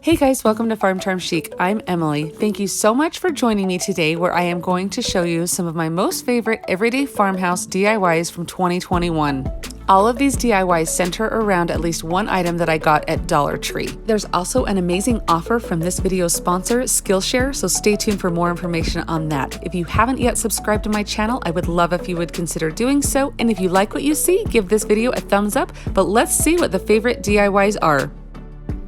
Hey guys, welcome to Farm Charm Chic. I'm Emily. Thank you so much for joining me today where I am going to show you some of my most favorite everyday farmhouse DIYs from 2021. All of these DIYs center around at least one item that I got at Dollar Tree. There's also an amazing offer from this video's sponsor, Skillshare, so stay tuned for more information on that. If you haven't yet subscribed to my channel, I would love if you would consider doing so, and if you like what you see, give this video a thumbs up, but let's see what the favorite DIYs are.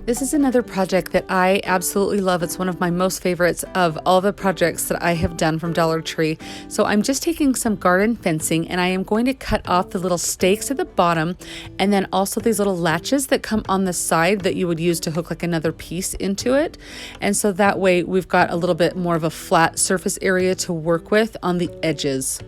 This is another project that I absolutely love. It's one of my most favorites of all the projects that I have done from Dollar Tree. So I'm just taking some garden fencing and I am going to cut off the little stakes at the bottom and then also these little latches that come on the side that you would use to hook like another piece into it. And so that way we've got a little bit more of a flat surface area to work with on the edges.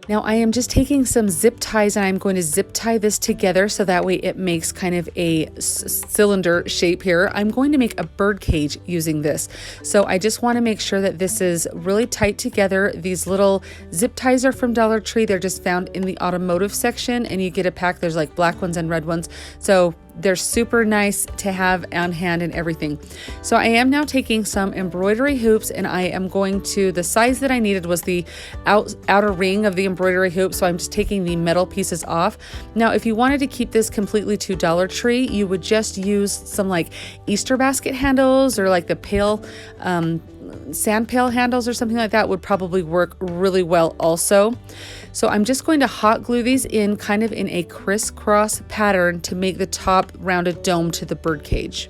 Now I am just taking some zip ties and I'm going to zip tie this together so that way it makes kind of a cylinder shape here. I'm going to make a bird cage using this. So I just want to make sure that this is really tight together. These little zip ties are from Dollar Tree. They're just found in the automotive section and you get a pack. There's like black ones and red ones. So they're super nice to have on hand and everything. So I am now taking some embroidery hoops and I am going to, the size that I needed was the outer ring of the embroidery hoop. So I'm just taking the metal pieces off. Now, if you wanted to keep this completely to Dollar Tree, you would just use some like Easter basket handles or like the pail, sand pail handles or something like that would probably work really well also. So I'm just going to hot glue these in kind of in a crisscross pattern to make the top rounded dome to the bird cage.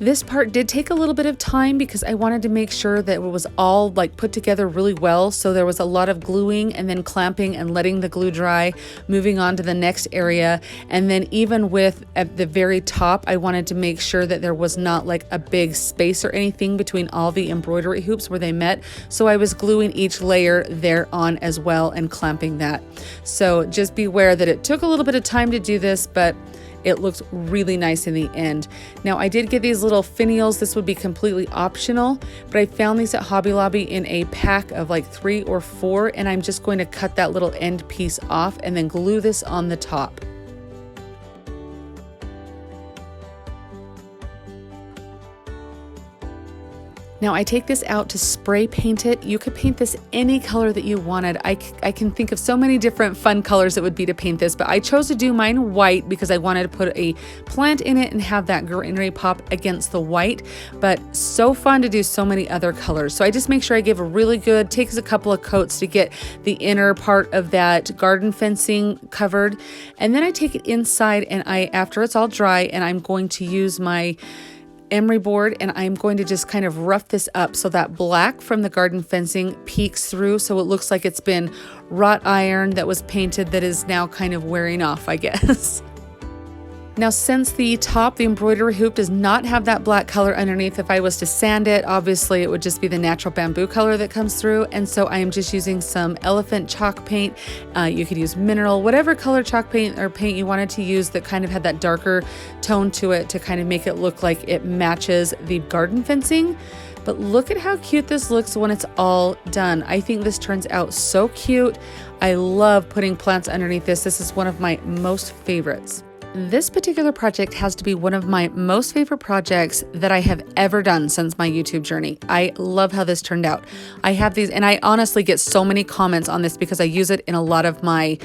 This part did take a little bit of time because I wanted to make sure that it was all like put together really well. So there was a lot of gluing and then clamping and letting the glue dry, moving on to the next area. And then even with at the very top, I wanted to make sure that there was not like a big space or anything between all the embroidery hoops where they met. So I was gluing each layer there on as well and clamping that. So just beware that it took a little bit of time to do this, but it looks really nice in the end. Now I did get these little finials. This would be completely optional, but I found these at Hobby Lobby in a pack of like 3 or 4, and I'm just going to cut that little end piece off and then glue this on the top. Now I take this out to spray paint it. You could paint this any color that you wanted. I can think of so many different fun colors it would be to paint this, but I chose to do mine white because I wanted to put a plant in it and have that greenery pop against the white, but so fun to do so many other colors. So I just make sure I give a really good, takes a couple of coats to get the inner part of that garden fencing covered. And then I take it inside and after it's all dry, and I'm going to use my emery board and I'm going to just kind of rough this up so that black from the garden fencing peeks through so it looks like it's been wrought iron that was painted that is now kind of wearing off, I guess. Now since the embroidery hoop does not have that black color underneath, if I was to sand it, obviously it would just be the natural bamboo color that comes through. And so I am just using some elephant chalk paint. You could use mineral, whatever color chalk paint or paint you wanted to use that kind of had that darker tone to it to kind of make it look like it matches the garden fencing. But look at how cute this looks when it's all done. I think this turns out so cute. I love putting plants underneath this. This is one of my most favorites. This particular project has to be one of my most favorite projects that I have ever done since my YouTube journey. I love how this turned out. I have these, and I honestly get so many comments on this because I use it in a lot of my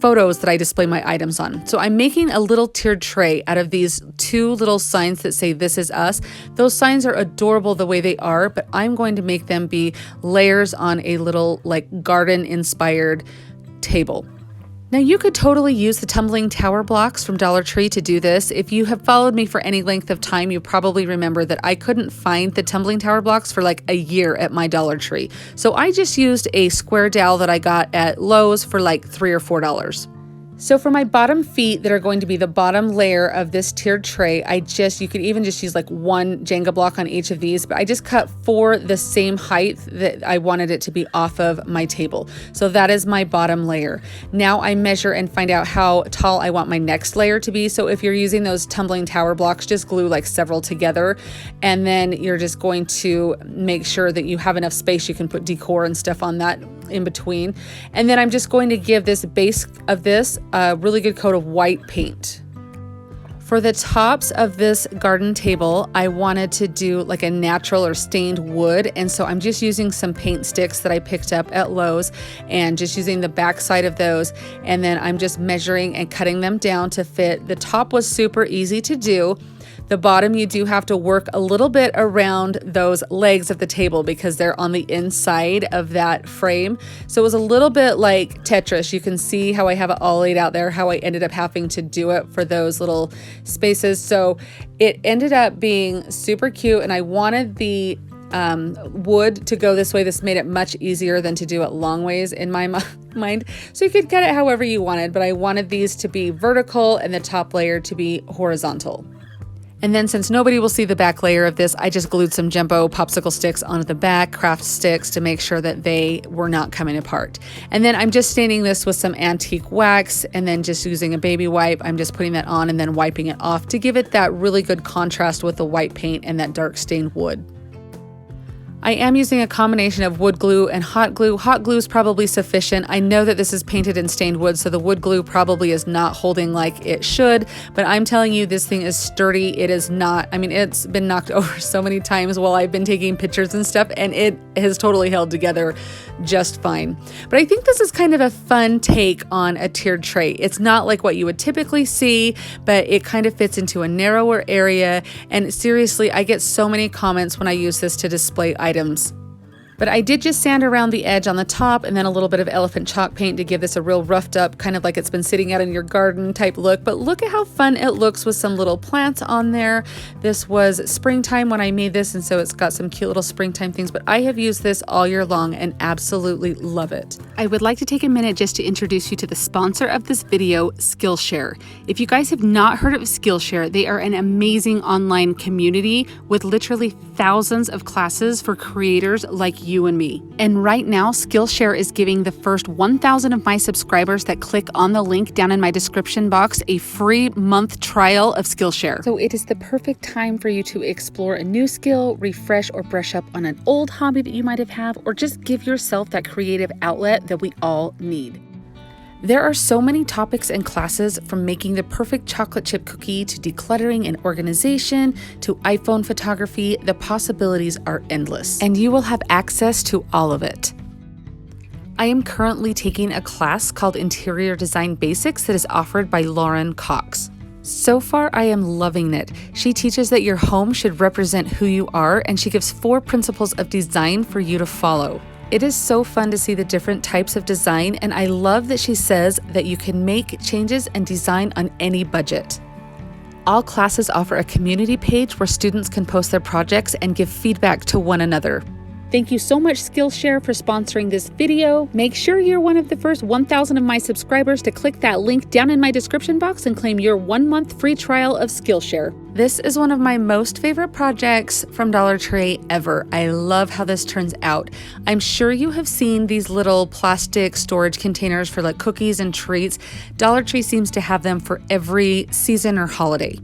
photos that I display my items on. So I'm making a little tiered tray out of these 2 little signs that say "This is us." Those signs are adorable the way they are, but I'm going to make them be layers on a little like garden inspired table. Now you could totally use the tumbling tower blocks from Dollar Tree to do this. If you have followed me for any length of time, you probably remember that I couldn't find the tumbling tower blocks for like a year at my Dollar Tree. So I just used a square dowel that I got at Lowe's for like $3 or $4. So for my bottom feet that are going to be the bottom layer of this tiered tray, you could even just use like 1 Jenga block on each of these, but I just cut for the same height that I wanted it to be off of my table. So that is my bottom layer. Now I measure and find out how tall I want my next layer to be. So if you're using those tumbling tower blocks, just glue like several together, and then you're just going to make sure that you have enough space you can put decor and stuff on that in between. And then I'm just going to give this base of this a really good coat of white paint. For the tops of this garden table, I wanted to do like a natural or stained wood, and so I'm just using some paint sticks that I picked up at Lowe's and just using the back side of those, and then I'm just measuring and cutting them down to fit. The top was super easy to do. The bottom, you do have to work a little bit around those legs of the table because they're on the inside of that frame. So it was a little bit like Tetris. You can see how I have it all laid out there, how I ended up having to do it for those little spaces. So it ended up being super cute, and I wanted the wood to go this way. This made it much easier than to do it long ways in my mind. So you could cut it however you wanted, but I wanted these to be vertical and the top layer to be horizontal. And then since nobody will see the back layer of this, I just glued some jumbo popsicle sticks onto the back, craft sticks, to make sure that they were not coming apart. And then I'm just staining this with some antique wax, and then just using a baby wipe, I'm just putting that on and then wiping it off to give it that really good contrast with the white paint and that dark stained wood. I am using a combination of wood glue and hot glue. Hot glue is probably sufficient. I know that this is painted in stained wood, so the wood glue probably is not holding like it should, but I'm telling you, this thing is sturdy. It is not, I mean, it's been knocked over so many times while I've been taking pictures and stuff, and it has totally held together just fine. But I think this is kind of a fun take on a tiered tray. It's not like what you would typically see, but it kind of fits into a narrower area, and seriously, I get so many comments when I use this to display items. But I did just sand around the edge on the top and then a little bit of elephant chalk paint to give this a real roughed up, kind of like it's been sitting out in your garden type look. But look at how fun it looks with some little plants on there. This was springtime when I made this, and so it's got some cute little springtime things, but I have used this all year long and absolutely love it. I would like to take a minute just to introduce you to the sponsor of this video, Skillshare. If you guys have not heard of Skillshare, they are an amazing online community with literally thousands of classes for creators like you and me. And right now, Skillshare is giving the first 1,000 of my subscribers that click on the link down in my description box a free month trial of Skillshare. So it is the perfect time for you to explore a new skill, refresh or brush up on an old hobby that you might have, or just give yourself that creative outlet that we all need. There are so many topics and classes, from making the perfect chocolate chip cookie to decluttering and organization to iPhone photography. The possibilities are endless, and you will have access to all of it. I am currently taking a class called Interior Design Basics that is offered by Lauren Cox. So far, I am loving it. She teaches that your home should represent who you are, and she gives 4 principles of design for you to follow. It is so fun to see the different types of design, and I love that she says that you can make changes and design on any budget. All classes offer a community page where students can post their projects and give feedback to one another. Thank you so much, Skillshare, for sponsoring this video. Make sure you're one of the first 1,000 of my subscribers to click that link down in my description box and claim your 1-month free trial of Skillshare. This is one of my most favorite projects from Dollar Tree ever. I love how this turns out. I'm sure you have seen these little plastic storage containers for like cookies and treats. Dollar Tree seems to have them for every season or holiday.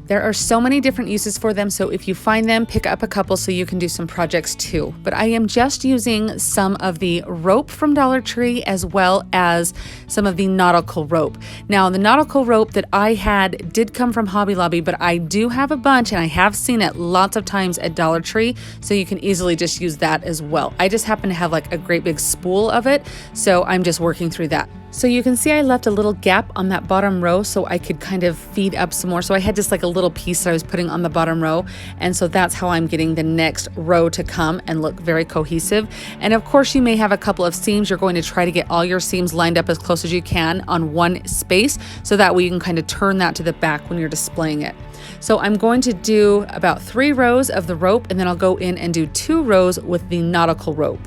There are so many different uses for them, so if you find them, pick up a couple so you can do some projects too. But I am just using some of the rope from Dollar Tree as well as some of the nautical rope. Now, the nautical rope that I had did come from Hobby Lobby, but I do have a bunch and I have seen it lots of times at Dollar Tree, so you can easily just use that as well. I just happen to have like a great big spool of it, so I'm just working through that. So you can see I left a little gap on that bottom row so I could kind of feed up some more. So I had just like a little piece that I was putting on the bottom row. And so that's how I'm getting the next row to come and look very cohesive. And of course, you may have a couple of seams. You're going to try to get all your seams lined up as close as you can on one space, so that way you can kind of turn that to the back when you're displaying it. So I'm going to do about 3 rows of the rope, and then I'll go in and do 2 rows with the nautical rope.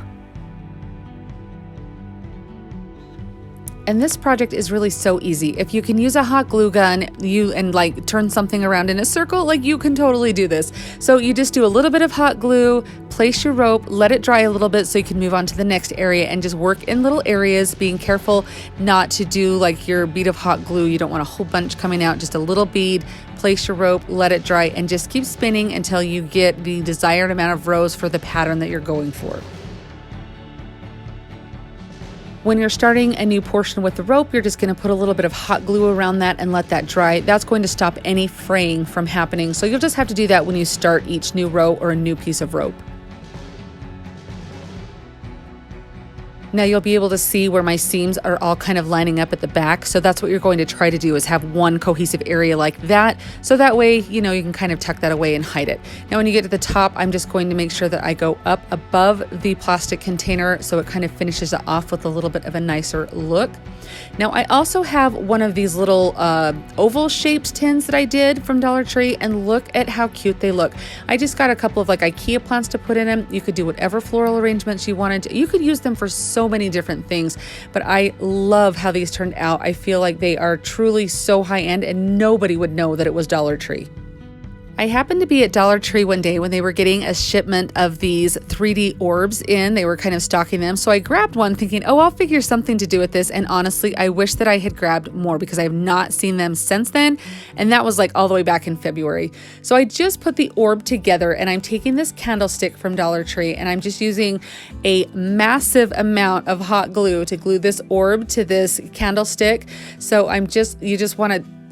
And this project is really so easy. If you can use a hot glue gun and like turn something around in a circle, like you can totally do this. So you just do a little bit of hot glue, place your rope, let it dry a little bit so you can move on to the next area, and just work in little areas, being careful not to do like your bead of hot glue. You don't want a whole bunch coming out, just a little bead. Place your rope, let it dry, and just keep spinning until you get the desired amount of rows for the pattern that you're going for. When you're starting a new portion with the rope, you're just going to put a little bit of hot glue around that and let that dry. That's going to stop any fraying from happening. So you'll just have to do that when you start each new row or a new piece of rope. Now you'll be able to see where my seams are all kind of lining up at the back. So that's what you're going to try to do, is have one cohesive area like that. So that way, you know, you can kind of tuck that away and hide it. Now when you get to the top, I'm just going to make sure that I go up above the plastic container so it kind of finishes it off with a little bit of a nicer look. Now I also have one of these little oval shaped tins that I did from Dollar Tree, and look at how cute they look. I just got a couple of like IKEA plants to put in them. You could do whatever floral arrangements you wanted. You could use them for so many different things, but I love how these turned out. I feel like they are truly so high end and nobody would know that it was Dollar Tree. I happened to be at Dollar Tree one day when they were getting a shipment of these 3D orbs in. They were kind of stocking them. So I grabbed one thinking, oh, I'll figure something to do with this. And honestly, I wish that I had grabbed more because I have not seen them since then. And that was like all the way back in February. So I just put the orb together, and I'm taking this candlestick from Dollar Tree and I'm just using a massive amount of hot glue to glue this orb to this candlestick. So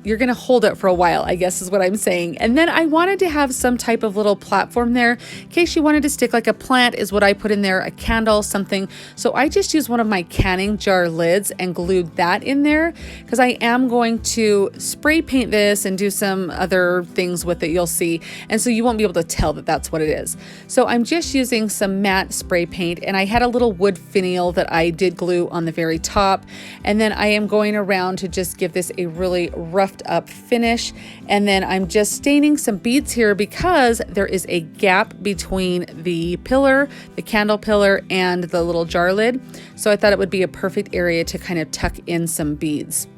you're going to hold it for a while, I guess is what I'm saying. And then I wanted to have some type of little platform there in case you wanted to stick like a plant is what I put in there, a candle, something. So I just used one of my canning jar lids and glued that in there because I am going to spray paint this and do some other things with it, you'll see. And so you won't be able to tell that that's what it is. So I'm just using some matte spray paint, and I had a little wood finial that I did glue on the very top. And then I am going around to just give this a really rough up finish, and then I'm just staining some beads here because there is a gap between the pillar, the candle pillar, and the little jar lid. So I thought it would be a perfect area to kind of tuck in some beads.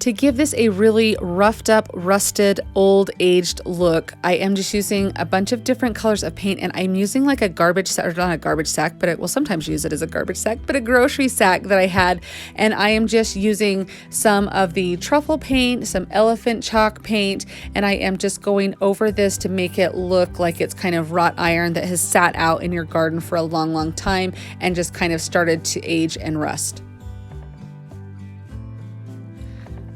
To give this a really roughed up, rusted, old aged look, I am just using a bunch of different colors of paint, and I'm using like a garbage sack, or not a garbage sack, but we'll sometimes use it as a garbage sack, but a grocery sack that I had. And I am just using some of the truffle paint, some elephant chalk paint, and I am just going over this to make it look like it's kind of wrought iron that has sat out in your garden for a long, long time and just kind of started to age and rust.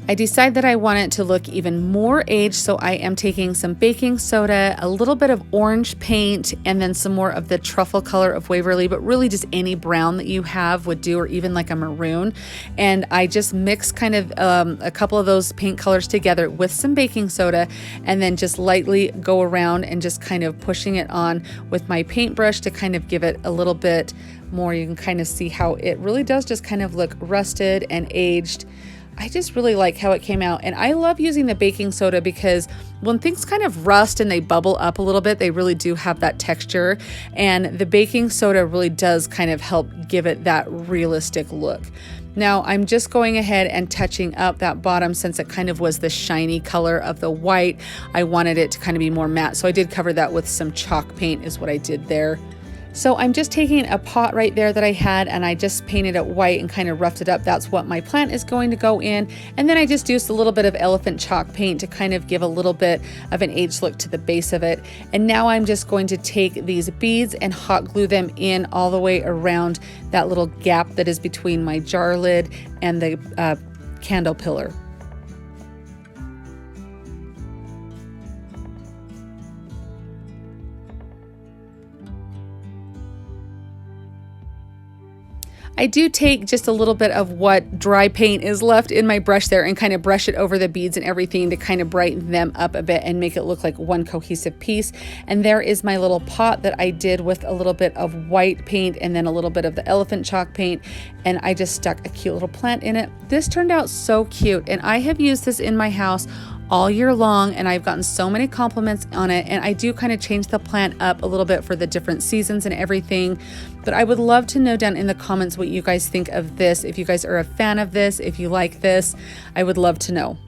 I decide that I want it to look even more aged, so I am taking some baking soda, a little bit of orange paint, and then some more of the truffle color of Waverly, but really just any brown that you have would do, or even like a maroon. And I just mix kind of a couple of those paint colors together with some baking soda, and then just lightly go around and just kind of pushing it on with my paintbrush to kind of give it a little bit more. You can kind of see how it really does just kind of look rusted and aged. I just really like how it came out, and I love using the baking soda because when things kind of rust and they bubble up a little bit, they really do have that texture, and the baking soda really does kind of help give it that realistic look. Now I'm just going ahead and touching up that bottom since it kind of was the shiny color of the white. I wanted it to kind of be more matte, so I did cover that with some chalk paint is what I did there. So I'm just taking a pot right there that I had, and I just painted it white and kind of roughed it up. That's what my plant is going to go in. And then I just used a little bit of elephant chalk paint to kind of give a little bit of an aged look to the base of it. And now I'm just going to take these beads and hot glue them in all the way around that little gap that is between my jar lid and the candle pillar. I do take just a little bit of what dry paint is left in my brush there and kind of brush it over the beads and everything to kind of brighten them up a bit and make it look like one cohesive piece. And there is my little pot that I did with a little bit of white paint and then a little bit of the elephant chalk paint, and I just stuck a cute little plant in it. This turned out so cute, and I have used this in my house all year long, and I've gotten so many compliments on it. And I do kind of change the plant up a little bit for the different seasons and everything, but I would love to know down in the comments what you guys think of this. If you guys are a fan of this, if you like this, I would love to know.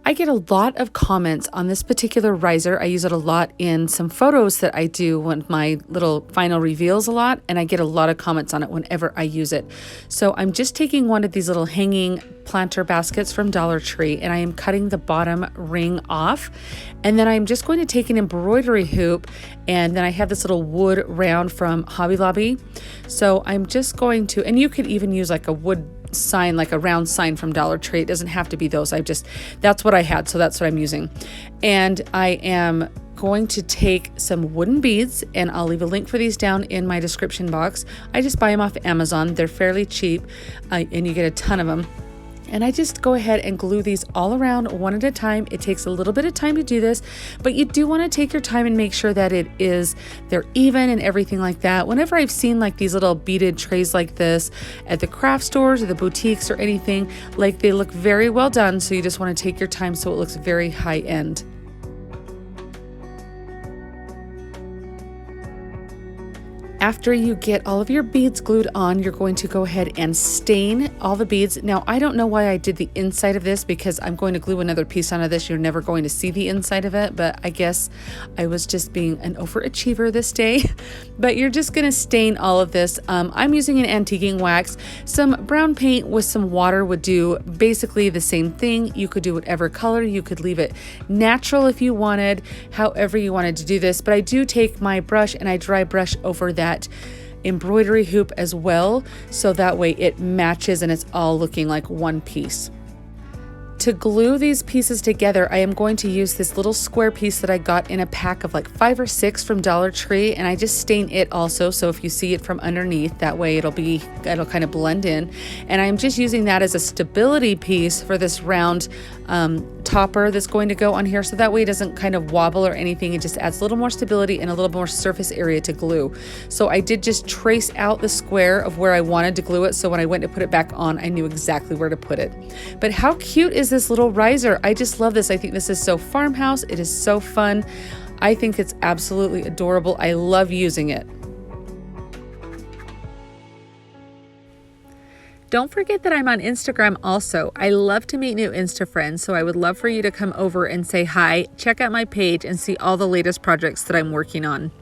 I get a lot of comments on this particular riser. I use it a lot in some photos that I do when my little final reveals a lot, and I get a lot of comments on it whenever I use it. So I'm just taking one of these little hanging planter baskets from Dollar Tree, and I am cutting the bottom ring off, and then I'm just going to take an embroidery hoop, and then I have this little wood round from Hobby Lobby. So I'm just going to, and you could even use like a wood sign, like a round sign from Dollar Tree. It doesn't have to be those. That's what I had, so that's what I'm using. And I am going to take some wooden beads, and I'll leave a link for these down in my description box. I just buy them off Amazon. They're fairly cheap, and you get a ton of them. And I just go ahead and glue these all around one at a time. It takes a little bit of time to do this, but you do want to take your time and make sure that they're even and everything like that. Whenever I've seen like these little beaded trays like this at the craft stores or the boutiques or anything, like they look very well done. So you just want to take your time so it looks very high end. After you get all of your beads glued on, you're going to go ahead and stain all the beads. Now, I don't know why I did the inside of this, because I'm going to glue another piece onto this. You're never going to see the inside of it, but I guess I was just being an overachiever this day. But you're just going to stain all of this. I'm using an antiquing wax. Some brown paint with some water would do basically the same thing. You could do whatever color. You could leave it natural if you wanted, however you wanted to do this. But I do take my brush and I dry brush over that embroidery hoop as well, so that way it matches and it's all looking like one piece. To glue these pieces together, I am going to use this little square piece that I got in a pack of like 5 or 6 from Dollar Tree, and I just stain it also, so if you see it from underneath, that way it'll kind of blend in. And I'm just using that as a stability piece for this round topper that's going to go on here, so that way it doesn't kind of wobble or anything. It just adds a little more stability and a little more surface area to glue. So I did just trace out the square of where I wanted to glue it, so when I went to put it back on, I knew exactly where to put it. But how cute is this little riser? I just love this. I think this is so farmhouse. It is so fun. I think it's absolutely adorable. I love using it. Don't forget that I'm on Instagram also. I love to meet new Insta friends, so I would love for you to come over and say hi, check out my page, and see all the latest projects that I'm working on.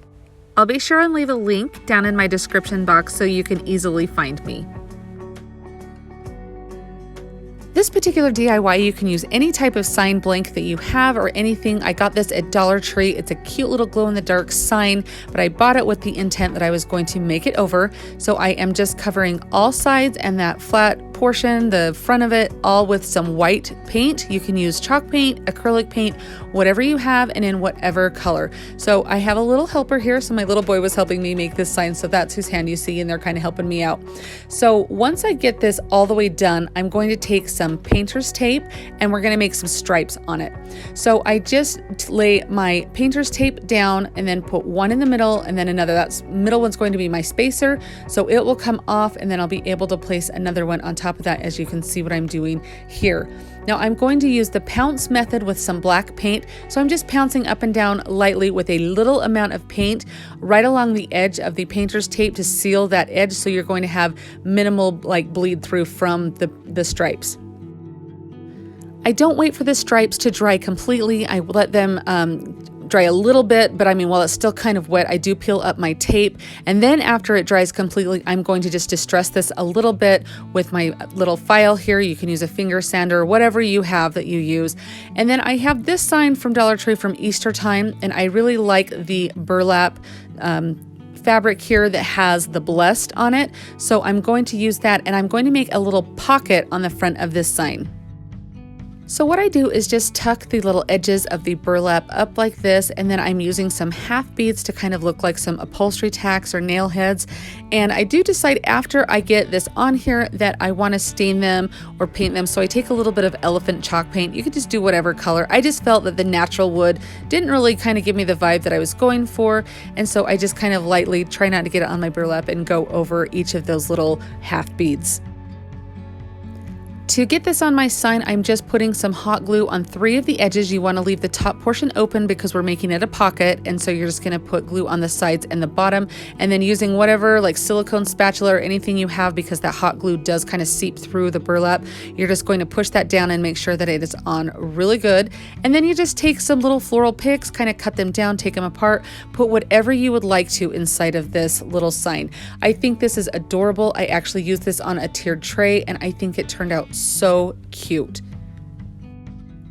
I'll be sure and leave a link down in my description box so you can easily find me. This particular DIY, you can use any type of sign blank that you have or anything. I got this at Dollar Tree. It's a cute little glow-in-the-dark sign, but I bought it with the intent that I was going to make it over. So I am just covering all sides and that flat portion, the front of it, all with some white paint. You can use chalk paint, acrylic paint, whatever you have, and in whatever color. So I have a little helper here. So my little boy was helping me make this sign, so that's whose hand you see, and they're kind of helping me out. So once I get this all the way done, I'm going to take some painter's tape and we're going to make some stripes on it. So I just lay my painter's tape down and then put one in the middle and then another. That's middle one's going to be my spacer, so it will come off, and then I'll be able to place another one on top of that, as you can see what I'm doing here. Now I'm going to use the pounce method with some black paint. So I'm just pouncing up and down lightly with a little amount of paint right along the edge of the painter's tape to seal that edge, so you're going to have minimal like bleed through from the stripes. I don't wait for the stripes to dry completely. I let them dry a little bit, but I mean, while it's still kind of wet, I do peel up my tape. And then after it dries completely, I'm going to just distress this a little bit with my little file here. You can use a finger sander, whatever you have that you use. And then I have this sign from Dollar Tree from Easter time, and I really like the burlap fabric here that has the blessed on it. So I'm going to use that, and I'm going to make a little pocket on the front of this sign. So what I do is just tuck the little edges of the burlap up like this, and then I'm using some half beads to kind of look like some upholstery tacks or nail heads. And I do decide after I get this on here that I want to stain them or paint them. So I take a little bit of elephant chalk paint. You could just do whatever color. I just felt that the natural wood didn't really kind of give me the vibe that I was going for. And so I just kind of lightly try not to get it on my burlap and go over each of those little half beads. To get this on my sign, I'm just putting some hot glue on 3 of the edges. You want to leave the top portion open because we're making it a pocket, and so you're just going to put glue on the sides and the bottom, and then using whatever like silicone spatula or anything you have, because that hot glue does kind of seep through the burlap. You're just going to push that down and make sure that it is on really good. And then you just take some little floral picks, kind of cut them down, take them apart, put whatever you would like to inside of this little sign. I think this is adorable. I actually used this on a tiered tray, and I think it turned out so cute.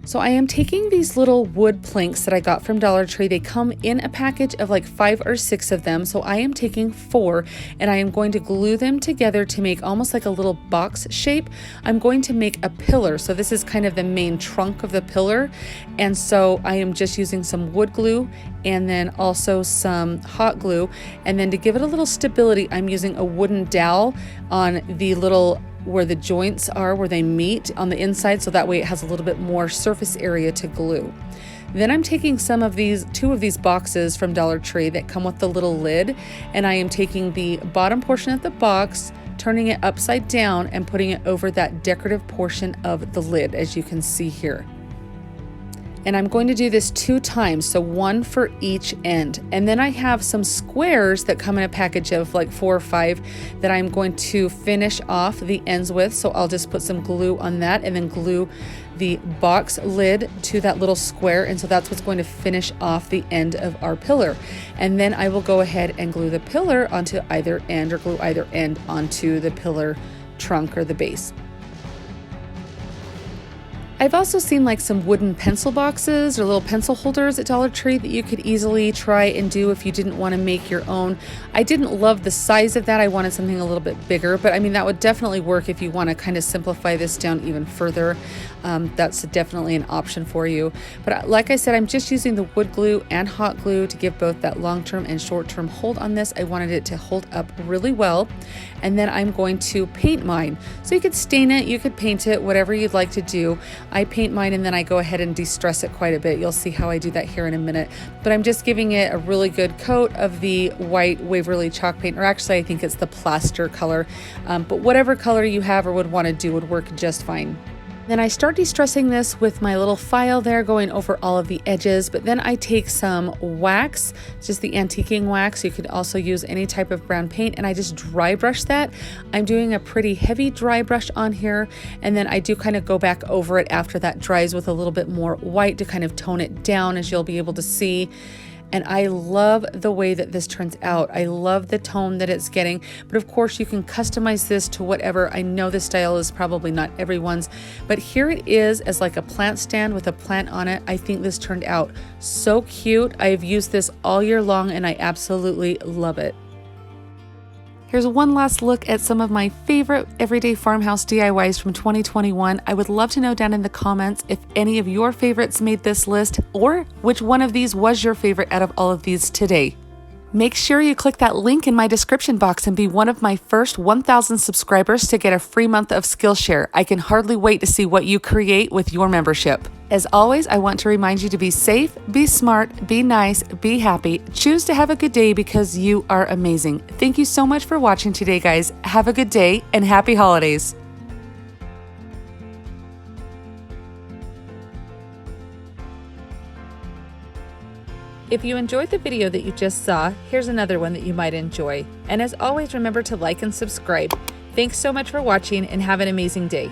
So I am taking these little wood planks that I got from Dollar Tree. They come in a package of like 5 or 6 of them. So I am taking 4 and I am going to glue them together to make almost like a little box shape. I'm going to make a pillar. So this is kind of the main trunk of the pillar. And so I am just using some wood glue and then also some hot glue. And then to give it a little stability, I'm using a wooden dowel on the little where the joints are, where they meet on the inside, so that way it has a little bit more surface area to glue. Then I'm taking some of these, 2 of these boxes from Dollar Tree that come with the little lid, and I am taking the bottom portion of the box, turning it upside down and putting it over that decorative portion of the lid, as you can see here. And I'm going to do this 2 times, so 1 for each end. And then I have some squares that come in a package of like 4 or 5 that I'm going to finish off the ends with. So I'll just put some glue on that and then glue the box lid to that little square. And so that's what's going to finish off the end of our pillar. And then I will go ahead and glue the pillar onto either end, or glue either end onto the pillar trunk or the base. I've also seen like some wooden pencil boxes or little pencil holders at Dollar Tree that you could easily try and do if you didn't want to make your own. I didn't love the size of that. I wanted something a little bit bigger, but I mean, that would definitely work if you want to kind of simplify this down even further. That's definitely an option for you. But like I said, I'm just using the wood glue and hot glue to give both that long-term and short-term hold on this. I wanted it to hold up really well. And then I'm going to paint mine. So you could stain it, you could paint it, whatever you'd like to do. I paint mine and then I go ahead and de-stress it quite a bit. You'll see how I do that here in a minute. But I'm just giving it a really good coat of the white Waverly chalk paint, or actually I think it's the plaster color. But whatever color you have or would want to do would work just fine. Then I start de-stressing this with my little file there, going over all of the edges, but then I take some wax, just the antiquing wax. You could also use any type of brown paint, and I just dry brush that. I'm doing a pretty heavy dry brush on here, and then I do kind of go back over it after that dries with a little bit more white to kind of tone it down, as you'll be able to see. And I love the way that this turns out. I love the tone that it's getting, but of course you can customize this to whatever. I know this style is probably not everyone's, but here it is as like a plant stand with a plant on it. I think this turned out so cute. I've used this all year long and I absolutely love it. Here's one last look at some of my favorite everyday farmhouse DIYs from 2021. I would love to know down in the comments if any of your favorites made this list, or which one of these was your favorite out of all of these today. Make sure you click that link in my description box and be one of my first 1,000 subscribers to get a free month of Skillshare. I can hardly wait to see what you create with your membership. As always, I want to remind you to be safe, be smart, be nice, be happy. Choose to have a good day because you are amazing. Thank you so much for watching today, guys. Have a good day and happy holidays. If you enjoyed the video that you just saw, here's another one that you might enjoy. And as always, remember to like and subscribe. Thanks so much for watching and have an amazing day.